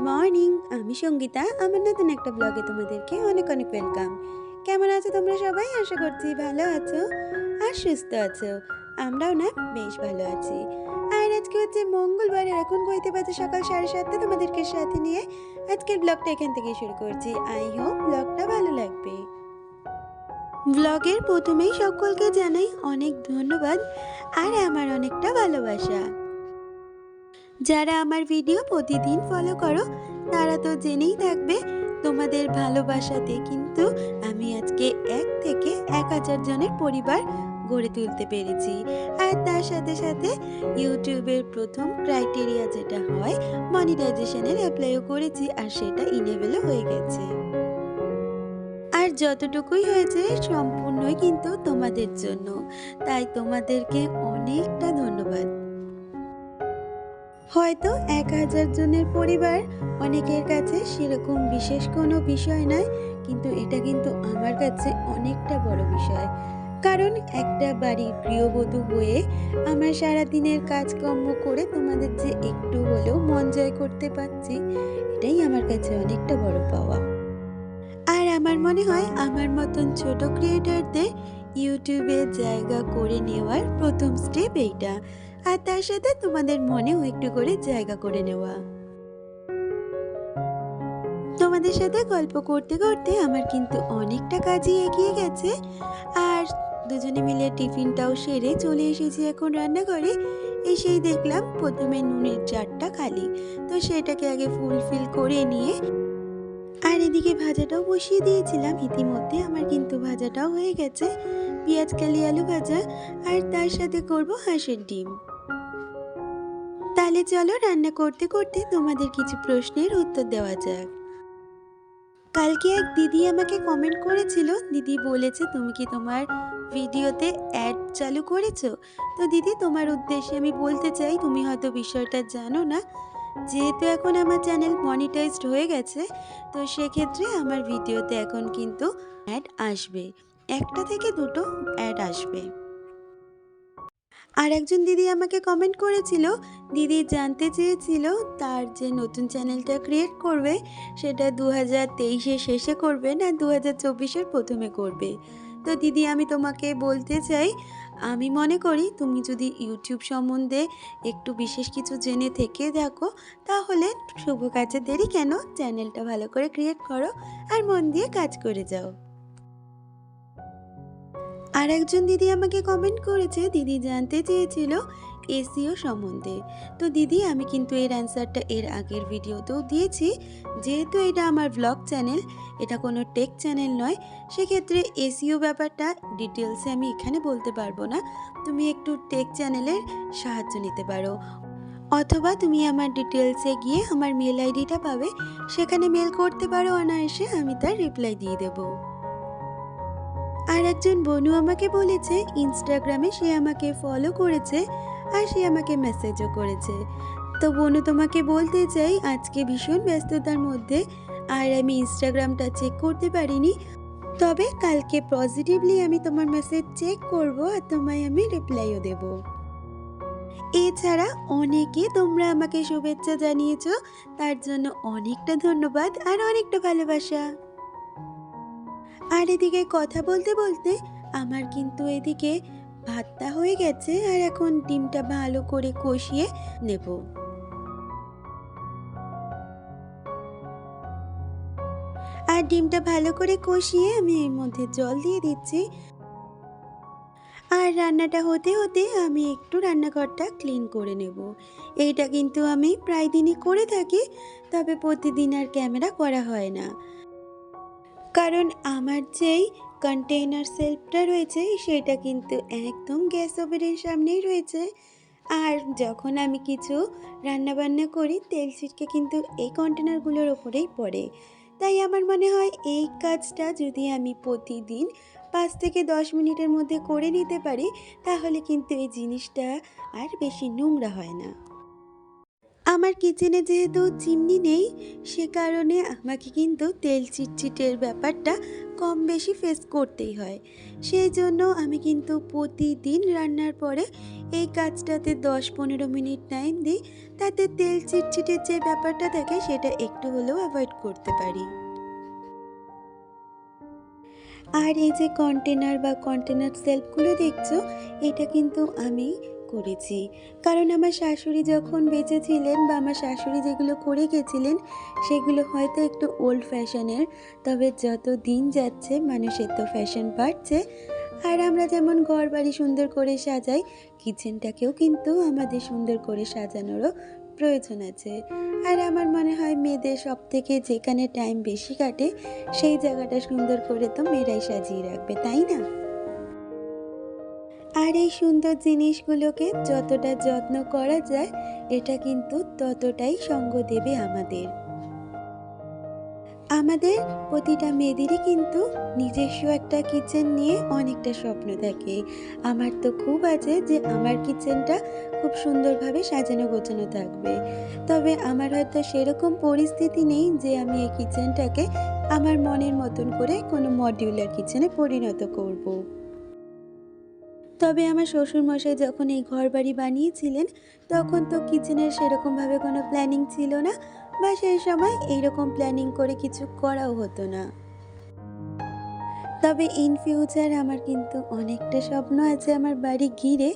Morning, আমি সঙ্গীতা। আমার নতুন একটা ব্লগে তোমাদেরকে অনেক অনেক ওয়েলকাম। কেমন আছো তোমরা সবাই? আশা করছি ভালো আছো আর সুস্থ আছো। আমরাও না বেশ ভালো আছি। আর আজকে হচ্ছে মঙ্গলবার, আর এখন কইতে বাজে সকাল 7:30। তোমাদেরকে সাথে নিয়ে আজকের ব্লগটা এখান থেকে শুরু করছি। আই হোপ ব্লগটা ভালো লাগবে। ব্লগের প্রথমেই সকলকে জানাই অনেক ধন্যবাদ আর আমার অনেকটা ভালোবাসা। যারা আমার ভিডিও প্রতিদিন ফলো করো তারা তো জেনেই থাকবে, তোমাদের ভালোবাসাতে কিন্তু আমি আজকে 1 থেকে 1000 জনের পরিবার গড়ে তুলতে পেরেছি। আর তার সাথে সাথে ইউটিউবের প্রথম ক্রাইটেরিয়া যেটা হয় মনিটাইজেশনের অ্যাপ্লাইও করেছি, আর সেটা ইনেবলও হয়ে গেছে। আর যতটুকুই হয়েছে সম্পূর্ণই কিন্তু তোমাদের জন্য, তাই তোমাদেরকে অনেকটা ধন্যবাদ। হয়তো 1000 জনের পরিবার অনেকের কাছে সেরকম বিশেষ কোনো বিষয় নয়, কিন্তু এটা কিন্তু আমার কাছে অনেকটা বড় বিষয়। কারণ একটা বাড়ির গৃহবধূ হয়ে আমার সারাদিনের কাজকর্ম করে তোমাদের যে একটু হলেও মন জয় করতে পারছি, এটাই আমার কাছে অনেকটা বড় পাওয়া। আর আমার মনে হয় আমার মতন ছোট ক্রিয়েটরদের ইউটিউবে জায়গা করে নেওয়ার প্রথম স্টেপ এইটা, আর তার সাথে তোমাদের মনেও একটু করে জায়গা করে নেওয়া। তোমাদের সাথে গল্প করতে করতে আমার কিন্তু অনেকটা কাজই এগিয়ে গেছে। আর দুজনে মিলে টিফিনটাও সেরে চলে এসেছি এখন রান্নাঘরে। এসেই দেখলাম প্রথমে নুনের জারটা খালি, তো সেটাকে আগে ফুলফিল করে নিয়ে আর এদিকে ভাজাটাও বসিয়ে দিয়েছিলাম। ইতিমধ্যে আমার কিন্তু ভাজাটাও হয়ে গেছে, পেঁয়াজ কালি আলু ভাজা, আর তার সাথে করব হাঁসের ডিম। তাহলে চলো রান্না করতে করতে তোমাদের কিছু প্রশ্নের উত্তর দেওয়া যাক। কালকে এক দিদি আমাকে কমেন্ট করেছিল, দিদি বলেছে তুমি কি তোমার ভিডিওতে অ্যাড চালু করেছো? তো দিদি, তোমার উদ্দেশ্যে আমি বলতে চাই, তুমি হয়তো বিষয়টা জানো না, যেহেতু এখন আমার চ্যানেল মনিটাইজড হয়ে গেছে, তো সেক্ষেত্রে আমার ভিডিওতে এখন কিন্তু অ্যাড আসবে, 1টা থেকে 2টো অ্যাড আসবে। আর একজন দিদি আমাকে কমেন্ট করেছিল, দিদি জানতে চেয়েছিল তার যে নতুন চ্যানেলটা ক্রিয়েট করবে সেটা 2023-এর শেষে করবে না 2024-এর প্রথমে করবে। তো দিদি, আমি তোমাকে বলতে চাই, আমি মনে করি তুমি যদি ইউটিউব সম্বন্ধে একটু বিশেষ কিছু জেনে থেকে দেখো, তাহলে শুভ কাজে দেরি কেন, চ্যানেলটা ভালো করে ক্রিয়েট করো আর মন দিয়ে কাজ করে যাও। আর একজন দিদি আমাকে কমেন্ট করেছে, দিদি জানতে চেয়েছিল এসইও সম্বন্ধে। তো দিদি, আমি কিন্তু এর অ্যান্সারটা এর আগের ভিডিওতেও দিয়েছি। যেহেতু এটা আমার ব্লগ চ্যানেল, এটা কোনো টেক চ্যানেল নয়, সেক্ষেত্রে এসইও ব্যাপারটা ডিটেলসে আমি এখানে বলতে পারবো না। তুমি একটু টেক চ্যানেলের সাহায্য নিতে পারো, অথবা তুমি আমার ডিটেলসে গিয়ে আমার মেল আইডিটা পাবে, সেখানে মেল করতে পারো অনায়াসে, আমি তার রিপ্লাই দিয়ে দেবো। আর একজন বনু আমাকে বলেছে ইনস্টাগ্রামে সে আমাকে ফলো করেছে আর সে আমাকে মেসেজও করেছে। তো বনু, তোমাকে বলতে চাই আজকে ভীষণ ব্যস্ততার মধ্যে আর আমি ইনস্টাগ্রামটা চেক করতে পারিনি, তবে কালকে পজিটিভলি আমি তোমার মেসেজ চেক করব আর তোমায় আমি রিপ্লাইও দেব। এছাড়া অনেকে তোমরা আমাকে শুভেচ্ছা জানিয়েছো, তার জন্য অনেকটা ধন্যবাদ আর অনেকটা ভালোবাসা। আর এদিকে কথা বলতে বলতে আমার কিন্তু এদিকে ভাতটা হয়ে গেছে, আর এখন ডিমটা ভালো করে কষিয়ে নেব। আর ডিমটা ভালো করে কষিয়ে আমি এর মধ্যে জল দিয়ে দিচ্ছি। আর রান্নাটা হতে হতে আমি একটু রান্নাঘরটা ক্লিন করে নেব। এইটা কিন্তু আমি প্রায় দিনই করে থাকি, তবে প্রতিদিন আর ক্যামেরা করা হয় না, কারণ আমার যেই কন্টেইনার সেলফটা রয়েছে সেটা কিন্তু একদম গ্যাস ওভেনের সামনেই রয়েছে। আর যখন আমি কিছু রান্নাবান্না করি তেল ছিটকে কিন্তু এই কন্টেনারগুলোর ওপরেই পড়ে। তাই আমার মনে হয় এই কাজটা যদি আমি প্রতিদিন 5 থেকে 10 মিনিটের মধ্যে করে নিতে পারি, তাহলে কিন্তু এই জিনিসটা আর বেশি নোংরা হয় না। আমার কিচেনে যেহেতু চিমনি নেই, সে কারণে আমাকে কিন্তু তেল চিটচিটের ব্যাপারটা কম বেশি ফেস করতেই হয়। সেই জন্য আমি কিন্তু প্রতিদিন রান্নার পরে এই কাজটাতে 10-15 মিনিট টাইম দিই, তাতে তেল চিটচিটের যে ব্যাপারটা থাকে সেটা একটু হলেও অ্যাভয়েড করতে পারি। আর এই যে কন্টেনার বা কন্টেনার সেলফগুলো দেখছো, এটা কিন্তু আমি করেছি। কারণ আমার শাশুড়ি যখন বেঁচে ছিলেন বা আমার শাশুড়ি যেগুলো করে গেছিলেন, সেগুলো হয়তো একটু ওল্ড ফ্যাশনের। তবে যত দিন যাচ্ছে মানুষের তো ফ্যাশন বাড়ছে। আর আমরা যেমন ঘরবাড়ি সুন্দর করে সাজাই, কিচেনটাকেও কিন্তু আমাদের সুন্দর করে সাজানোরও প্রয়োজন আছে। আর আমার মনে হয় মেয়েদের সবথেকে যেখানে টাইম বেশি কাটে, সেই জায়গাটা সুন্দর করে তো মেয়েরাই সাজিয়ে রাখবে, তাই না? আর এই সুন্দর জিনিসগুলোকে যতটা যত্ন করা যায়, এটা কিন্তু ততটাই সঙ্গ দেবে আমাদের। আমাদের প্রতিটা মেয়েদেরই কিন্তু নিজস্ব একটা কিচেন নিয়ে অনেকটা স্বপ্ন থাকে। আমার তো খুব আছে যে আমার কিচেনটা খুব সুন্দরভাবে সাজানো গোছানো থাকবে। তবে আমার হয়তো সেরকম পরিস্থিতি নেই যে আমি এই কিচেনটাকে আমার মনের মতন করে কোনো মডিউলার কিচেনে পরিণত করব। তবে আমার শ্বশুরমশাই যখন এই ঘরবাড়ি বানিয়েছিলেন, তখন তো কিচেনের সেরকমভাবে কোনো প্ল্যানিং ছিল না, বা সেই সময় এইরকম প্ল্যানিং করে কিছু করাও হতো না। তবে ইন ফিউচার আমার কিন্তু অনেকটা স্বপ্ন আছে আমার বাড়ি ঘিরে।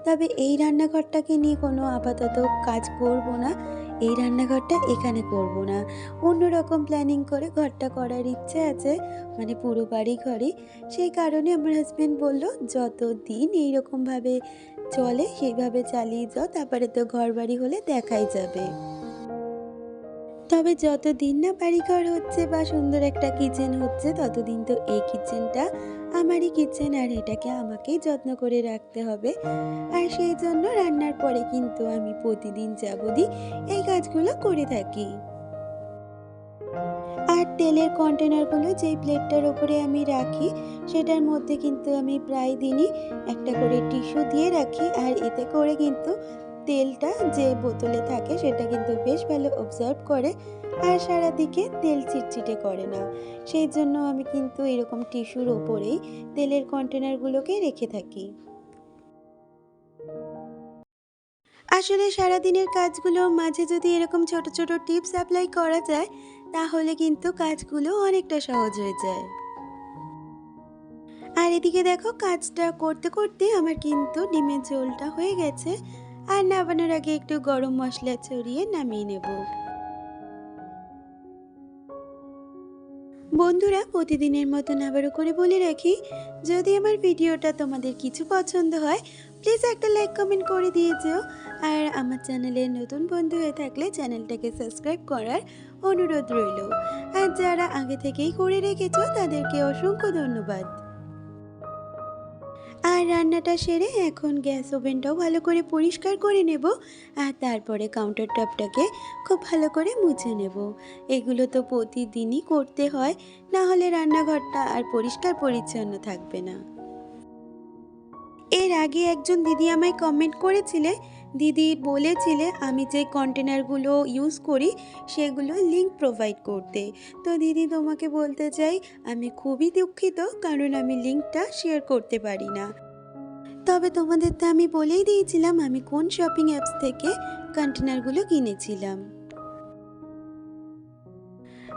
তবে এই রান্নাঘরটাকে নিয়ে কোনো আপাতত কাজ করব না। এই রান্নাঘরটা এখানে করব না। অন্যরকম প্ল্যানিং করে ঘরটা করার ইচ্ছে আছে, মানে পুরো বাড়ি ঘরই। সেই কারণে আমার হাসব্যান্ড বলল, "যতদিন এইরকমভাবে চলে সেইভাবে চালিয়ে যাও, তারপরে তো ঘরবাড়ি হলে দেখাই যাবে।" তবে যতদিন না বাড়িঘর হচ্ছে বা সুন্দর একটা কিচেন হচ্ছে, ততদিন তো এই কিচেনটা আমারই কিচেন, আর এটাকে আমাকেই যত্ন করে রাখতে হবে। আর সেই জন্য রান্নার পরে কিন্তু আমি প্রতিদিন যাবতীয় এই কাজগুলো করে থাকি। আর তেলের কন্টেনারগুলো যেই প্লেটটার ওপরে আমি রাখি, সেটার মধ্যে কিন্তু আমি প্রায় দিনই একটা করে টিস্যু দিয়ে রাখি। আর এতে করে কিন্তু তেলটা যে বোতলে থাকে সেটা কিন্তু বেশ ভালো অবজার্ভ করে, আর সারাদিকে তেল চিটচিটে করে না। সেই জন্য আমি কিন্তু এরকম টিস্যুর ওপরেই তেলের কন্টেনারগুলোকে রেখে থাকি। আসলে সারাদিনের কাজগুলোর মাঝে যদি এরকম ছোট ছোট টিপস অ্যাপ্লাই করা যায়, তাহলে কিন্তু কাজগুলো অনেকটা সহজ হয়ে যায়। আর এদিকে দেখো, কাজটা করতে করতে আমার কিন্তু ডিমের ঝোলটা হয়ে গেছে। আর নামানোর আগে একটু গরম মশলা ছড়িয়ে নামিয়ে নেব। বন্ধুরা, প্রতিদিনের মতন আবারও করে বলে রাখি, যদি আমার ভিডিওটা তোমাদের কিছু পছন্দ হয়, প্লিজ একটা লাইক কমেন্ট করে দিয়ে যেও। আর আমার চ্যানেলের নতুন বন্ধু হয়ে থাকলে চ্যানেলটাকে সাবস্ক্রাইব করার অনুরোধ রইল। আর যারা আগে থেকেই করে রেখেছো তাদেরকে অসংখ্য ধন্যবাদ। আর রান্নাটা সেরে এখন গ্যাস ওভেনটাও ভালো করে পরিষ্কার করে নেব। আর তারপরে কাউন্টার টপটাকে খুব ভালো করে মুছে নেব। এগুলো তো প্রতিদিনই করতে হয়, না হলে রান্নাঘরটা আর পরিষ্কার পরিচ্ছন্ন থাকবে না। এর আগে একজন দিদি আমায় কমেন্ট করেছিলে, দিদি বলেছিলে আমি যে কন্টেনারগুলো ইউজ করি সেগুলো লিংক প্রোভাইড করতে। তো দিদি, তোমাকে বলতে চাই আমি খুবই দুঃখিত, কারণ আমি লিংকটা শেয়ার করতে পারি না। তবে তোমাদের তো আমি বলেই দিয়েছিলাম আমি কোন শপিং অ্যাপস থেকে কন্টেনারগুলো কিনেছিলাম।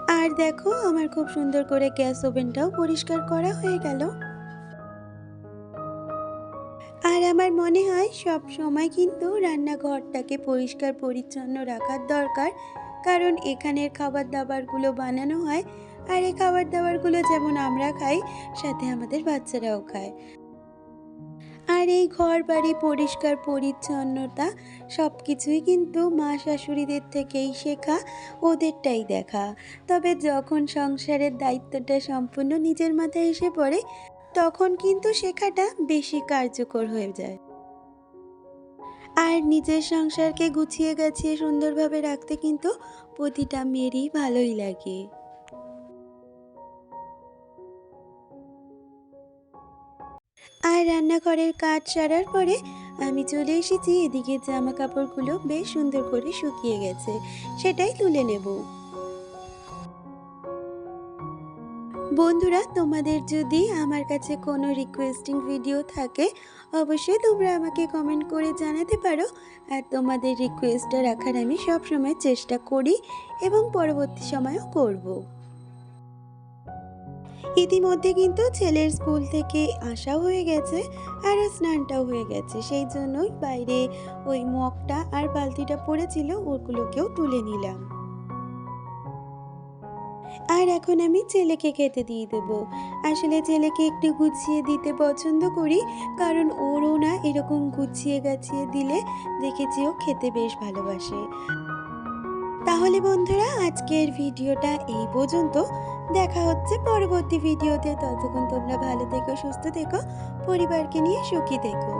আর দেখো, আমার খুব সুন্দর করে গ্যাস ওভেনটাও পরিষ্কার করা হয়ে গেল। আর আমার মনে হয় সব সময় কিন্তু রান্নাঘরটাকে পরিষ্কার পরিচ্ছন্ন রাখার দরকার, কারণ এখানের খাবার দাবারগুলো বানানো হয়। আর এই খাবার দাবারগুলো যেমন আমরা খাই, সাথে আমাদের বাচ্চারাও খায়। আর এই ঘর বাড়ি পরিষ্কার পরিচ্ছন্নতা সব কিছুই কিন্তু মা শাশুড়িদের থেকেই শেখা, ওদেরটাই দেখা। তবে যখন সংসারের দায়িত্বটা সম্পূর্ণ নিজের মাথায় এসে পড়ে, তখন কিন্তু শেখাটা বেশি কার্যকর হয়ে যায়। আর নিজের সংসারকে গুছিয়ে গাছিয়ে সুন্দরভাবে রাখতে কিন্তু প্রতিটা মেয়েরই ভালোই লাগে। আর রান্নাঘরের কাজ সারার পরে আমি চলে এসেছি এদিকে, জামা কাপড়গুলো বেশ সুন্দর করে শুকিয়ে গেছে, সেটাই তুলে নেব। বন্ধুরা, তোমাদের যদি আমার কাছে কোনো রিকোয়েস্টিং ভিডিও থাকে অবশ্যই তোমরা আমাকে কমেন্ট করে জানাতে পারো। আর তোমাদের রিকোয়েস্টটা রাখার আমি সবসময় চেষ্টা করি এবং পরবর্তী সময়েও করব। ইতিমধ্যে কিন্তু ছেলের স্কুল থেকে আসাও হয়ে গেছে আর স্নানটাও হয়ে গেছে, সেই জন্যই বাইরে ওই মগটা আর বালতিটা পড়েছিল, ওগুলোকেও তুলে নিলাম। আর এখন আমি ছেলেকে খেতে দিয়ে দেবো। আসলে ছেলেকে একটু গুছিয়ে দিতে পছন্দ করি, কারণ ওরও না এরকম গুছিয়ে গাছিয়ে দিলে দেখেছি ও খেতে বেশ ভালোবাসে। তাহলে বন্ধুরা, আজকের ভিডিওটা এই পর্যন্ত। দেখা হচ্ছে পরবর্তী ভিডিওতে। ততক্ষণ তোমরা ভালো থেকো, সুস্থ থেকো, পরিবারকে নিয়ে সুখী থেকো।